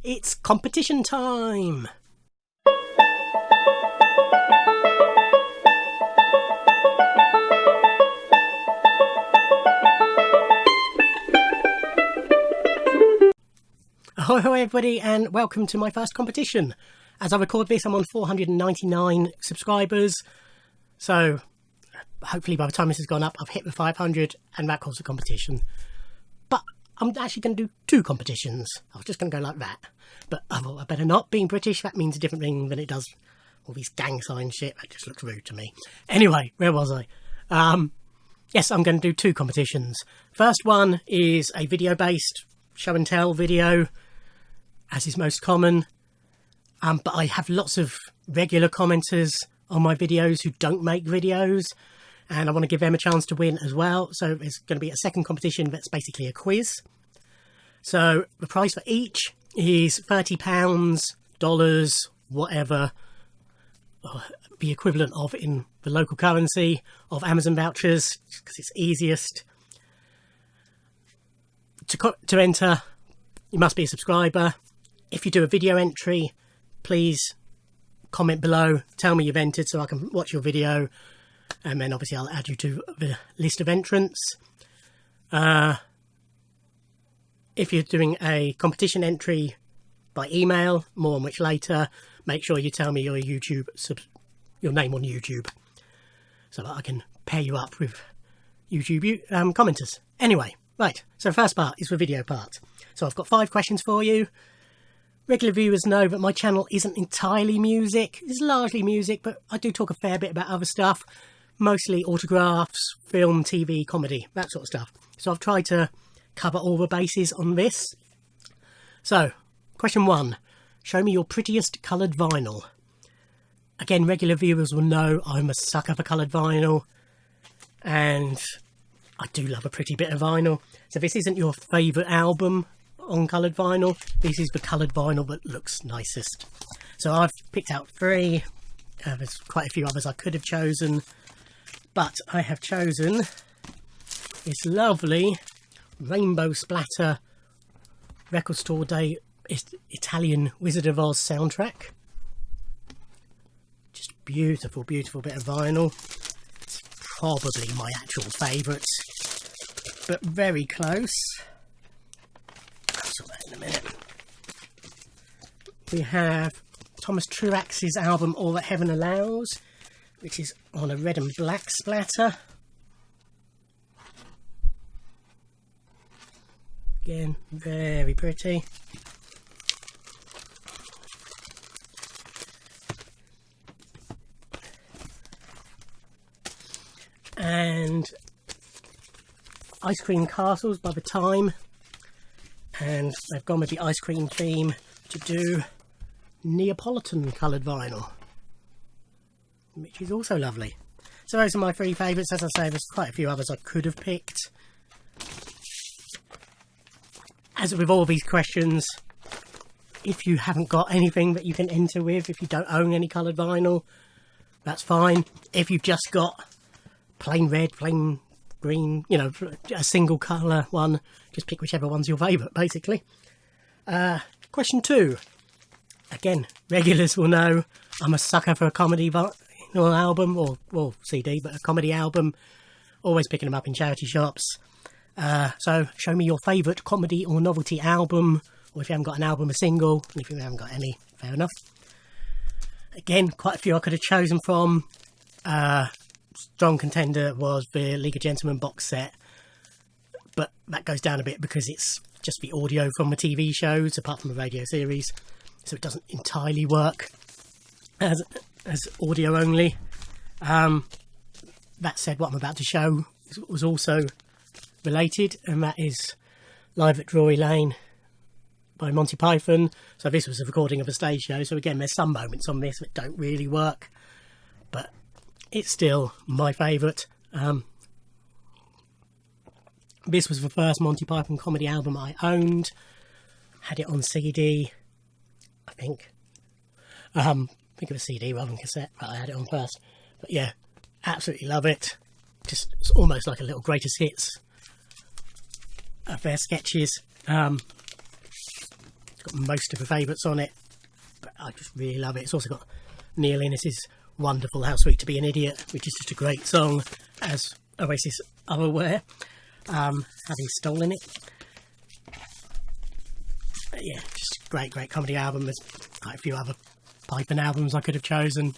It's competition time! Ahoy, ahoy everybody, and welcome to my first competition. As I record this, I'm on 499 subscribers, so hopefully by the time this has gone up, I've hit the 500, and that calls a competition. But I'm actually going to do two competitions. I was just going to go like that. But I thought I better not. Being British, that means a different thing than it does all these gang sign shit. That just looks rude to me. Anyway, where was I? Yes, I'm going to do two competitions. First one is a video-based show and tell video, as is most common. But I have lots of regular commenters on my videos who don't make videos, and I want to give them a chance to win as well. So there's going to be a second competition that's basically a quiz. So the prize for each is £30, dollars, whatever, the equivalent of in the local currency of Amazon vouchers, because it's easiest. To enter, you must be a subscriber. If you do a video entry, please comment below, tell me you've entered so I can watch your video, and then obviously I'll add you to the list of entrants. If you're doing a competition entry by email, more on which later, make sure you tell me your name on YouTube, so that I can pair you up with YouTube commenters. Anyway, right, so first part is the video part. So I've got 5 questions for you. Regular viewers know that my channel isn't entirely music. It's largely music, but I do talk a fair bit about other stuff. Mostly autographs, film, TV, comedy, that sort of stuff. So I've tried to cover all the bases on this. So, question 1. Show me your prettiest coloured vinyl. Again, regular viewers will know I'm a sucker for coloured vinyl. And I do love a pretty bit of vinyl. So this isn't your favourite album on coloured vinyl. This is the coloured vinyl that looks nicest. So I've picked out 3. There's quite a few others I could have chosen, but I have chosen this lovely rainbow splatter Record Store Day Italian Wizard of Oz soundtrack. Just beautiful, beautiful bit of vinyl. It's probably my actual favourite, but very close. I'll sort that in a minute. We have Thomas Truax's album All That Heaven Allows, which is on a red and black splatter. Again, very pretty. And Ice Cream Castles by The Time, and they've gone with the ice cream theme to do Neapolitan coloured vinyl, which is also lovely. So those are my 3 favourites. As I say, there's quite a few others I could have picked. As with all these questions, if you haven't got anything that you can enter with, if you don't own any coloured vinyl, that's fine. If you've just got plain red, plain green, you know, a single colour one, just pick whichever one's your favourite, basically. Question 2. Again, regulars will know I'm a sucker for a comedy album, or CD, but a comedy album. Always picking them up in charity shops. So show me your favourite comedy or novelty album, or if you haven't got an album, a single, and if you haven't got any, fair enough. Again, quite a few I could have chosen from. Strong contender was the League of Gentlemen box set, but that goes down a bit because it's just the audio from the TV shows, apart from the radio series, so it doesn't entirely work as audio only. That said, what I'm about to show was also related, and that is Live at Drury Lane by Monty Python. So this was a recording of a stage show, so again there's some moments on this that don't really work, but it's still my favourite. This was the first Monty Python comedy album I owned. Had it on CD, I think. Think of a CD rather than cassette, but I had it on first. But yeah, absolutely love it. Just, it's almost like a little greatest hits of their sketches. It's got got most of the favourites on it, but I just really love it. It's also got Neil Innes's wonderful How Sweet to Be an Idiot, which is just a great song, as Oasis are aware, having stolen it. But yeah, just a great comedy album. There's quite a few other piping albums I could have chosen,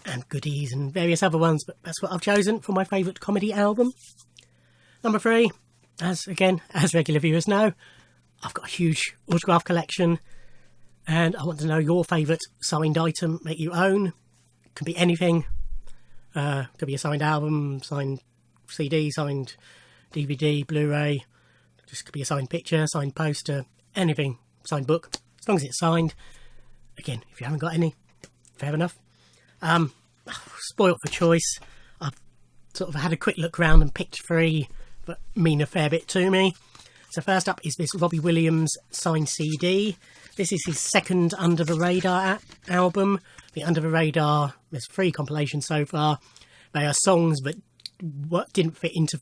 and goodies and various other ones, but that's what I've chosen for my favourite comedy album. Number 3, as regular viewers know, I've got a huge autograph collection, and I want to know your favourite signed item that you own. Could be anything. Could be a signed album, signed CD, signed DVD, Blu-ray. Just could be a signed picture, signed poster, anything. Signed book, as long as it's signed. Again, if you haven't got any, fair enough. Spoilt for choice. I've sort of had a quick look around and picked 3 that mean a fair bit to me. So first up is this Robbie Williams signed CD. This is his second Under the Radar album. The Under the Radar, there's 3 compilations so far. They are songs that didn't fit into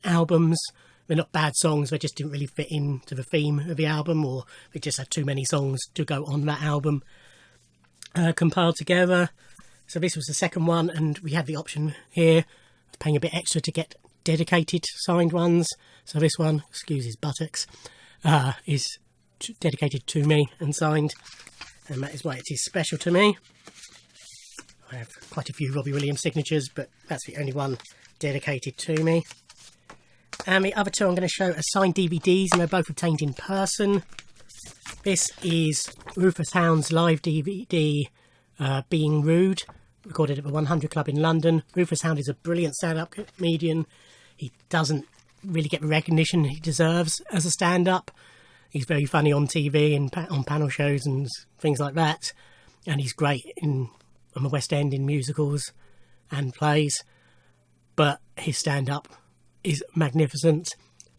albums. They're not bad songs, they just didn't really fit into the theme of the album, or they just had too many songs to go on that album compiled together. So this was the second one, and we had the option here of paying a bit extra to get dedicated signed ones. So this one, excuse his buttocks, is dedicated to me and signed, and that is why it is special to me. I have quite a few Robbie Williams signatures, but that's the only one dedicated to me. And the other 2 I'm going to show are signed DVDs, and they're both obtained in person. This is Rufus Hound's live DVD, Being Rude, recorded at the 100 Club in London. Rufus Hound is a brilliant stand-up comedian. He doesn't really get the recognition he deserves as a stand-up. He's very funny on TV and on panel shows and things like that. And he's great on the West End in musicals and plays. But his stand-up is magnificent.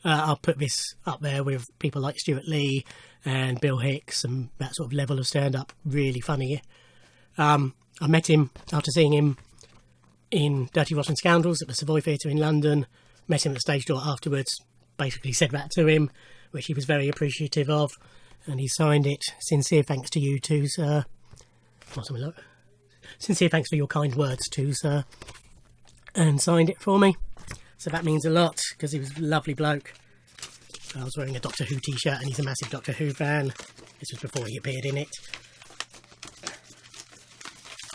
I'll put this up there with people like Stuart Lee and Bill Hicks and that sort of level of stand-up. Really funny. I met him after seeing him in Dirty Rotten Scoundrels at the Savoy Theatre in London. Met him at the stage door afterwards. Basically said that to him, which he was very appreciative of, and he signed it. Sincere thanks to you too, sir. Sincere thanks for your kind words too, sir. And signed it for me. So that means a lot, because he was a lovely bloke. I was wearing a Doctor Who t-shirt, and he's a massive Doctor Who fan. This was before he appeared in it.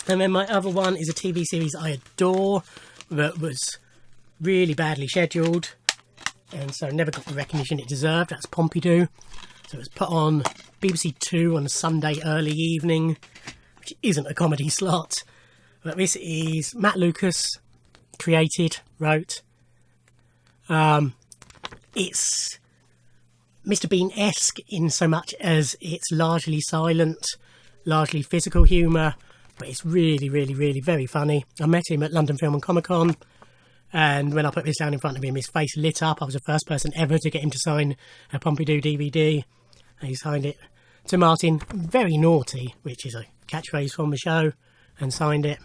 And then my other one is a TV series I adore that was really badly scheduled, and so never got the recognition it deserved. That's Pompidou. So it was put on BBC 2 on a Sunday early evening, which isn't a comedy slot. But this is Matt Lucas wrote. It's Mr. Bean-esque in so much as it's largely silent, largely physical humour, but it's really very funny. I met him at London Film and Comic Con, and when I put this down in front of him, his face lit up. I was the first person ever to get him to sign a Pompidou DVD, and he signed it to Martin Very Naughty, which is a catchphrase from the show, and signed it.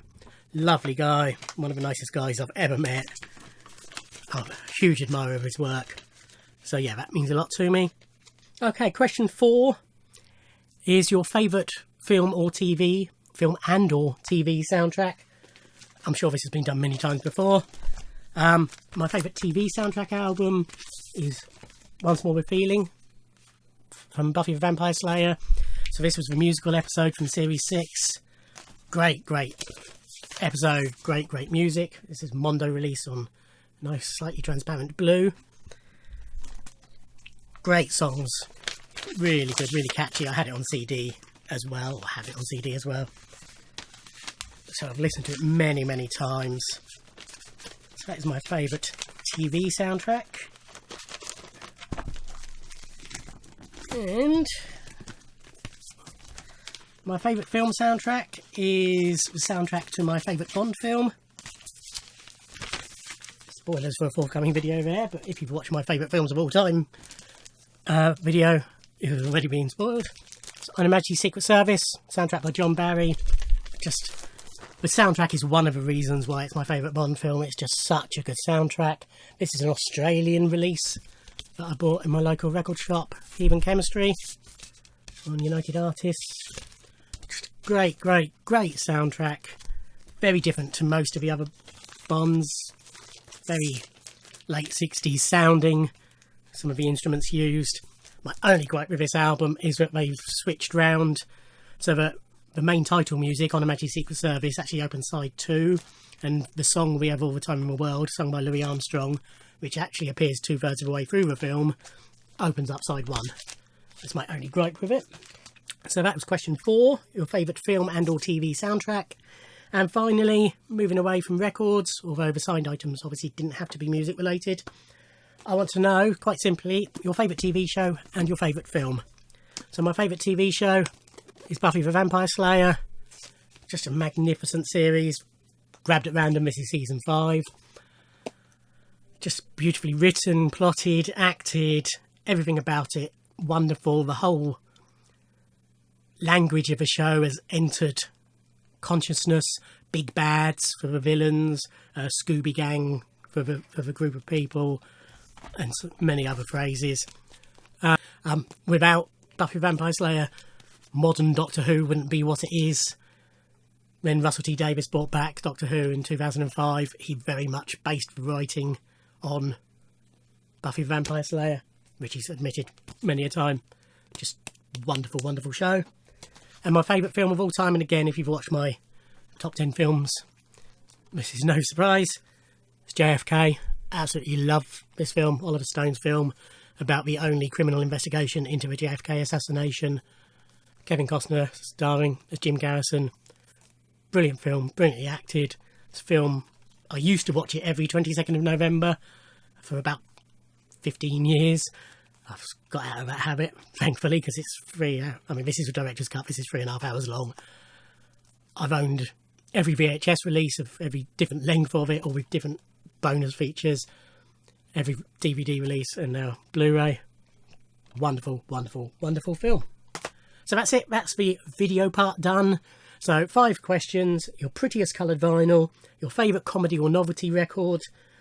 Lovely guy, one of the nicest guys I've ever met. I'm a huge admirer of his work. So yeah, that means a lot to me. Okay, question 4 is your favourite film and or TV soundtrack. I'm sure this has been done many times before. My favourite TV soundtrack album is Once More with Feeling from Buffy the Vampire Slayer. So this was the musical episode from Series 6. Great episode, great music. This is Mondo release on nice slightly transparent blue. Great songs, really good, really catchy. I had it on CD as well, so I've listened to it many times. So that is my favourite TV soundtrack. And my favourite film soundtrack is the soundtrack to my favourite Bond film. Spoilers for a forthcoming video there, but if you've watched my favourite films of all time video, it has already been spoiled. It's On Her Majesty's Secret Service, soundtrack by John Barry. Just, the soundtrack is one of the reasons why it's my favourite Bond film. It's just such a good soundtrack. This is an Australian release that I bought in my local record shop, Even Chemistry, on United Artists. Great soundtrack. Very different to most of the other Bonds. Very late 60s sounding, some of the instruments used. My only gripe with this album is that they've switched round so that the main title music, On a Magic Secret Service, actually opens side 2, and the song We Have All the Time in the World, sung by Louis Armstrong, which actually appears 2/3 of the way through the film, opens up side 1. That's my only gripe with it. So that was question 4, your favourite film and or TV soundtrack. And finally, moving away from records, although the signed items obviously didn't have to be music related, I want to know, quite simply, your favourite TV show and your favourite film. So my favourite TV show is Buffy the Vampire Slayer. Just a magnificent series. Grabbed at random, this is season 5. Just beautifully written, plotted, acted, everything about it wonderful. The whole language of the show has entered consciousness. Big bads for the villains, Scooby Gang for the group of people, and so many other phrases. Without Buffy the Vampire Slayer, modern Doctor Who wouldn't be what it is. When Russell T Davies brought back Doctor Who in 2005, he very much based the writing on Buffy the Vampire Slayer, which he's admitted many a time. Just wonderful show. And my favourite film of all time, and again, if you've watched my top 10 films, this is no surprise, it's JFK. Absolutely love this film, Oliver Stone's film about the only criminal investigation into the JFK assassination. Kevin Costner starring as Jim Garrison. Brilliant film, brilliantly acted. This film, I used to watch it every 22nd of November for about 15 years. I've got out of that habit, thankfully, because it's free. I mean, this is a director's cut, this is 3.5 hours long. I've owned every VHS release of every different length of it, or with different bonus features, every DVD release, and now Blu-ray. Wonderful film. So that's it, that's the video part done. So 5 questions, your prettiest coloured vinyl, your favourite comedy or novelty record,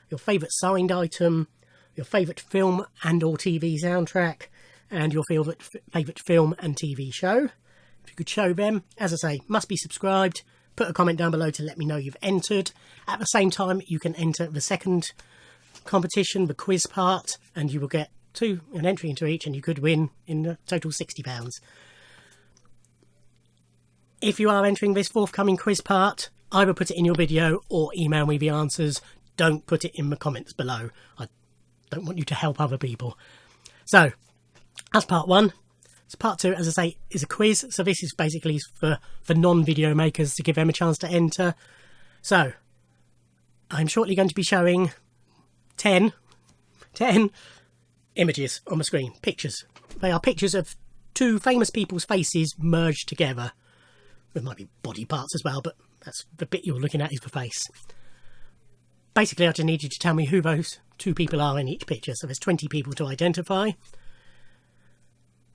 your favourite signed item, your favourite film and or TV soundtrack, and your favourite film and TV show. If you could show them, as I say, must be subscribed. Put a comment down below to let me know you've entered. At the same time, you can enter the second competition, the quiz part, and you will get an entry into each, and you could win in a total £60. If you are entering this forthcoming quiz part, either put it in your video or email me the answers. Don't put it in the comments below. I don't want you to help other people. So, that's part 1. So part 2, as I say, is a quiz. So this is basically for non-video makers to give them a chance to enter. So, I'm shortly going to be showing 10 images on the screen. Pictures. They are pictures of 2 famous people's faces merged together. There might be body parts as well, but that's the bit you're looking at is the face. Basically, I just need you to tell me who those 2 people are in each picture. So there's 20 people to identify.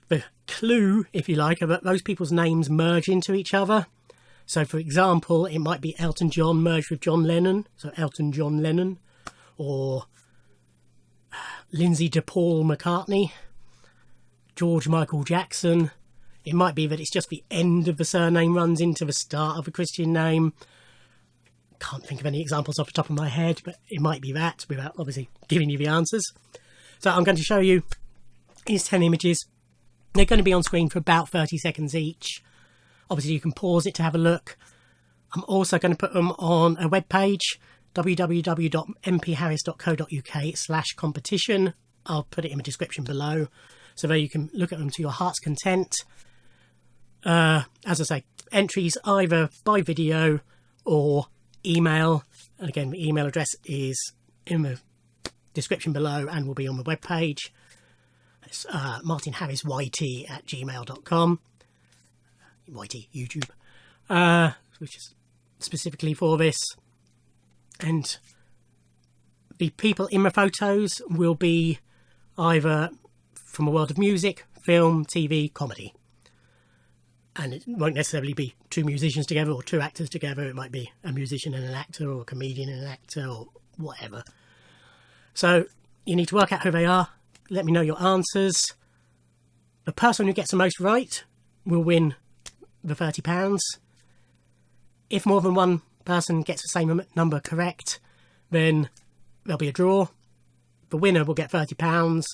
The clue, if you like, are that those people's names merge into each other. So, for example, it might be Elton John merged with John Lennon, so Elton John Lennon, or Lindsay DePaul McCartney, George Michael Jackson. It might be that it's just the end of the surname runs into the start of a Christian name. Can't think of any examples off the top of my head, but it might be that, without obviously giving you the answers. So I'm going to show you these 10 images. They're going to be on screen for about 30 seconds each. Obviously you can pause it to have a look. I'm also going to put them on a web page, www.mpharris.co.uk/competition. I'll put it in the description below, so there you can look at them to your heart's content. As I say, entries either by video or email. And again, the email address is in the description below and will be on the web page. It's martinharrisyt@gmail.com. YT, YouTube. Which is specifically for this. And the people in the photos will be either from a world of music, film, TV, comedy. And it won't necessarily be 2 musicians together or 2 actors together. It might be a musician and an actor, or a comedian and an actor, or whatever. So you need to work out who they are. let me know your answers. The person who gets the most right will win the £30. If more than one person gets the same number correct, then there'll be a draw. The winner will get £30.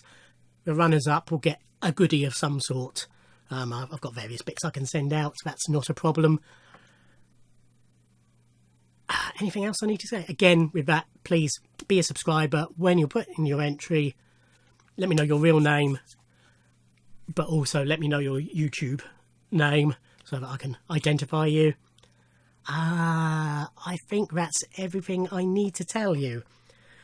The runners-up will get a goodie of some sort. I've got various bits I can send out, so that's not a problem. Anything else I need to say? Again, with that, please be a subscriber. When you put in your entry, let me know your real name, but also let me know your YouTube name so that I can identify you. I think that's everything I need to tell you.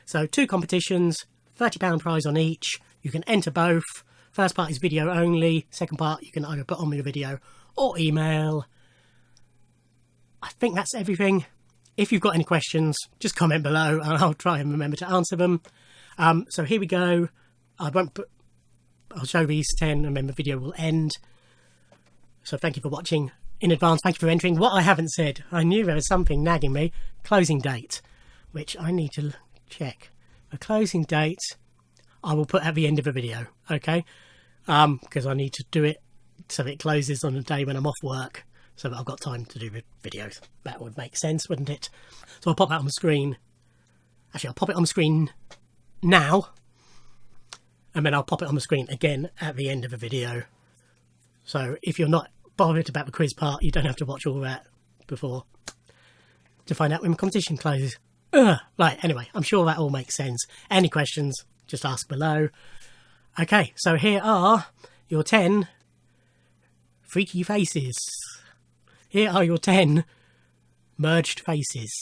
So 2 competitions, £30 prize on each. You can enter both. First part is video only. Second part you can either put on your video or email. I think that's everything. If you've got any questions, just comment below and I'll try and remember to answer them. So here we go. I'll show these 10 and then the video will end. So thank you for watching in advance. Thank you for entering. What I haven't said, I knew there was something nagging me. Closing date, which I need to check. The closing date I will put at the end of the video, okay? Because I need to do it so it closes on the day when I'm off work, so that I've got time to do the videos. That would make sense, wouldn't it? So I'll pop that on the screen. Actually, I'll pop it on the screen now, and then I'll pop it on the screen again at the end of the video. So if you're not bothered about the quiz part, you don't have to watch all that before to find out when the competition closes. Right, anyway, I'm sure that all makes sense. Any questions, just ask below. Okay, so here are your 10 freaky faces. Here are your 10 merged faces.